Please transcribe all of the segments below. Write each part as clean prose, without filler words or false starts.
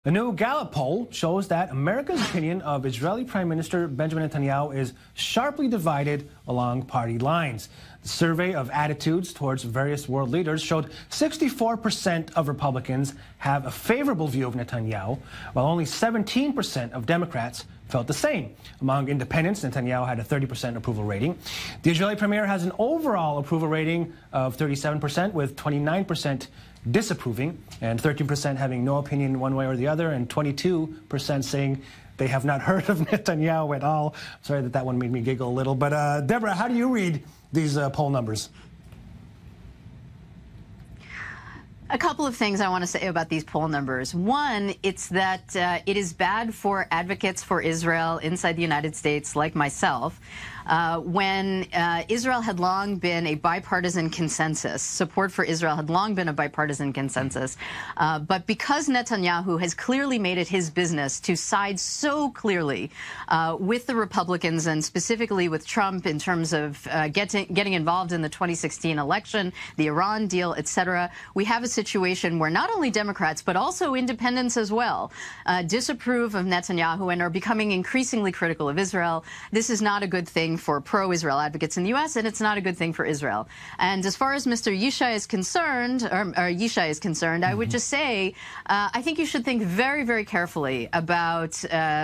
A new Gallup poll shows that America's opinion of Israeli Prime Minister Benjamin Netanyahu is sharply divided along party lines. The survey of attitudes towards various world leaders showed 64% of Republicans have a favorable view of Netanyahu, while only 17% of Democrats felt the same. Among independents, Netanyahu had a 30% approval rating. The Israeli premier has an overall approval rating of 37%, with 29% disapproving, and 13% having no opinion one way or the other, and 22% saying they have not heard of Netanyahu at all. Sorry that one made me giggle a little. But Deborah, how do you read these poll numbers? A couple of things I want to say about these poll numbers. One, it's that it is bad for advocates for Israel inside the United States, like myself, when Israel had long been a bipartisan consensus. Support for Israel had long been a bipartisan consensus. But because Netanyahu has clearly made it his business to side so clearly with the Republicans, and specifically with Trump in terms of getting involved in the 2016 election, the Iran deal, etc., we have a situation where not only Democrats, but also independents as well, disapprove of Netanyahu and are becoming increasingly critical of Israel. This is not a good thing for pro-Israel advocates in the U.S., and it's not a good thing for Israel. And as far as Mr. Yishai is concerned, I would just say, I think you should think very, very carefully about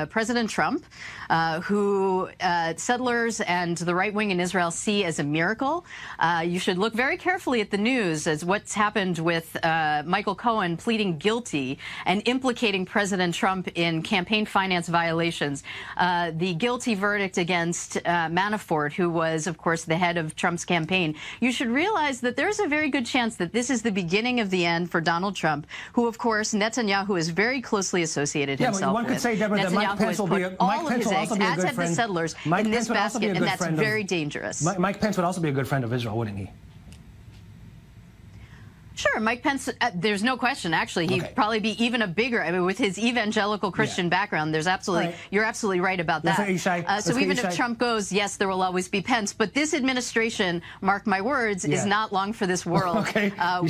President Trump, who settlers and the right wing in Israel see as a miracle. You should look very carefully at the news as what's happened with Michael Cohen pleading guilty and implicating President Trump in campaign finance violations. The guilty verdict against Manafort, who was, of course, the head of Trump's campaign. You should realize that there's a very good chance that this is the beginning of the end for Donald Trump, who, of course, Netanyahu is very closely associated himself with. Yeah, one could say, Deborah, that Mike Pence will be a good friend. Settlers in this basket, and that's very dangerous. Mike Pence would also be a good friend of Israel, wouldn't he? Sure, Mike Pence, there's no question, actually. He'd probably be even a bigger, I mean, with his evangelical Christian background, there's absolutely, you're absolutely right about that. So even if Trump goes, yes, there will always be Pence. But this administration, mark my words, is not long for this world.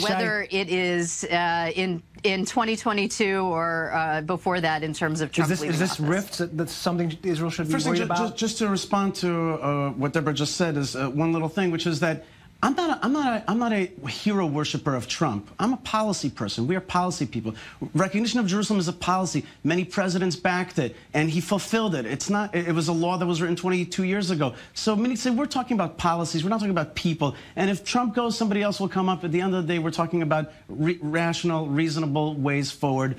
Whether it is in 2022 or before that in terms of Trump leaving office. Is this rift that's something Israel should be worried about? Just to respond to what Deborah just said is one little thing, which is that I'm not a hero worshiper of Trump. I'm a policy person. We are policy people. Recognition of Jerusalem is a policy. Many presidents backed it, and he fulfilled it. It was a law that was written 22 years ago. So many say we're talking about policies. We're not talking about people. And if Trump goes, somebody else will come up. At the end of the day, we're talking about rational, reasonable ways forward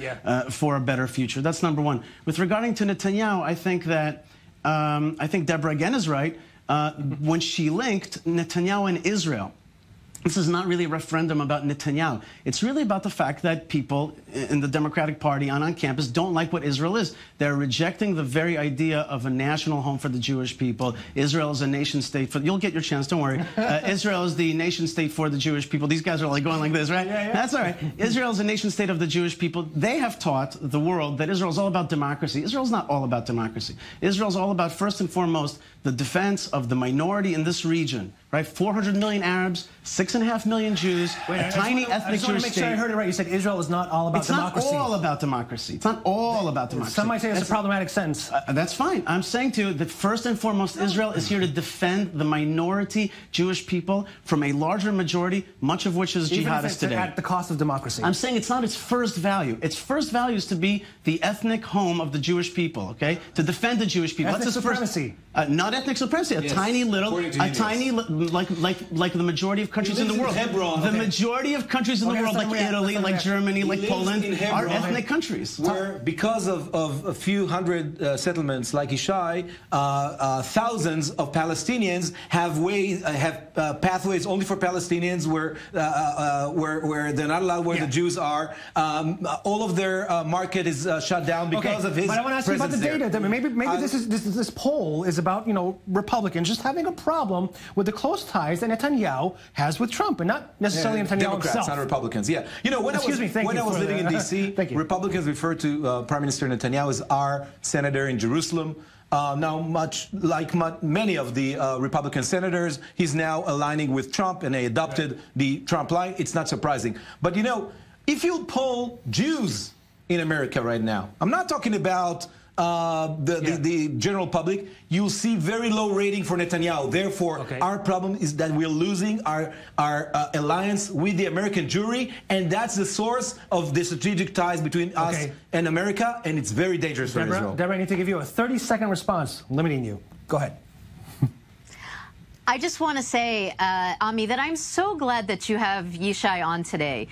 for a better future. That's number one. With regarding to Netanyahu, I think that I think Deborah again is right. When she linked Netanyahu and Israel. This is not really a referendum about Netanyahu. It's really about the fact that people in the Democratic Party on campus don't like what Israel is. They're rejecting the very idea of a national home for the Jewish people. Israel is a nation state for, you'll get your chance, don't worry. Israel is the nation state for the Jewish people. These guys are like going like this, right? That's all right. Israel is a nation state of the Jewish people. They have taught the world that Israel is all about democracy. Israel's not all about democracy. Israel's all about, first and foremost, the defense of the minority in this region, right? 400 million Arabs, 6.5 million Jews, a tiny ethnic Jewish state. I just want to make sure I heard it right. You said Israel is not all about democracy. It's not all about democracy. It's not all about democracy. Some might say it's a problematic sentence. That's fine. I'm saying to you that first and foremost, Israel is here to defend the minority Jewish people from a larger majority, much of which is jihadists today. At the cost of democracy. I'm saying it's not its first value. Its first value is to be the ethnic home of the Jewish people, okay? To defend the Jewish people. Ethnic supremacy. Not ethnic supremacy. A tiny little, like the majority of countries in the world. Hebron, the majority of countries in the world, like Italy, like Germany, like Poland, are ethnic countries. Where, because of a few hundred settlements like Yishai, thousands of Palestinians have pathways only for Palestinians where they're not allowed where the Jews are. All of their market is shut down because of his. But I want to ask you about the data. Maybe this poll is about, you know, Republicans just having a problem with the close ties that Netanyahu has with Trump, and not necessarily Netanyahu Democrats, himself. not Republicans. Yeah, you know, when I was living in D.C., Republicans referred to Prime Minister Netanyahu as our senator in Jerusalem. Now, much like many of the Republican senators, he's now aligning with Trump, and they adopted the Trump line. It's not surprising. But, you know, if you poll Jews in America right now. I'm not talking about the general public. You'll see very low rating for Netanyahu. Therefore, our problem is that we're losing our alliance with the American jury, and that's the source of the strategic ties between us and America, and it's very dangerous for Israel. Debra, I need to give you a 30-second response, limiting you. Go ahead. I just want to say, Ami, that I'm so glad that you have Yishai on today,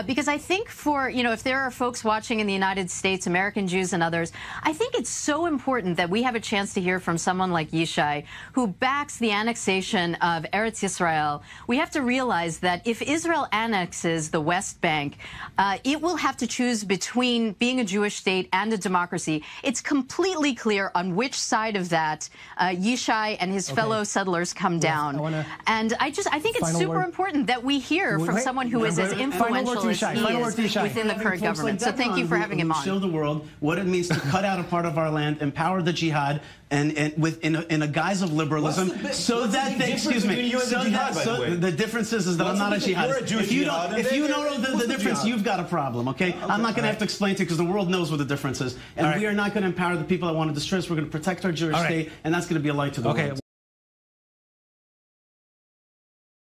because I think if there are folks watching in the United States, American Jews and others, I think it's so important that we have a chance to hear from someone like Yishai, who backs the annexation of Eretz Yisrael. We have to realize that if Israel annexes the West Bank, it will have to choose between being a Jewish state and a democracy. It's completely clear on which side of that Yishai and his fellow settlers come down. And I think it's super important that we hear from someone who is as influential as he is within the current government. So thank you for having him on. Show the world what it means to cut out a part of our land, empower the jihad, and in a guise of liberalism, so that the difference is that I'm not a jihadist. If you don't know the difference, you've got a problem. Okay, I'm not going to have to explain to you because the world knows what the difference is, and we are not going to empower the people that want to destroy us. We're going to protect our Jewish state, and that's going to be a light to the world.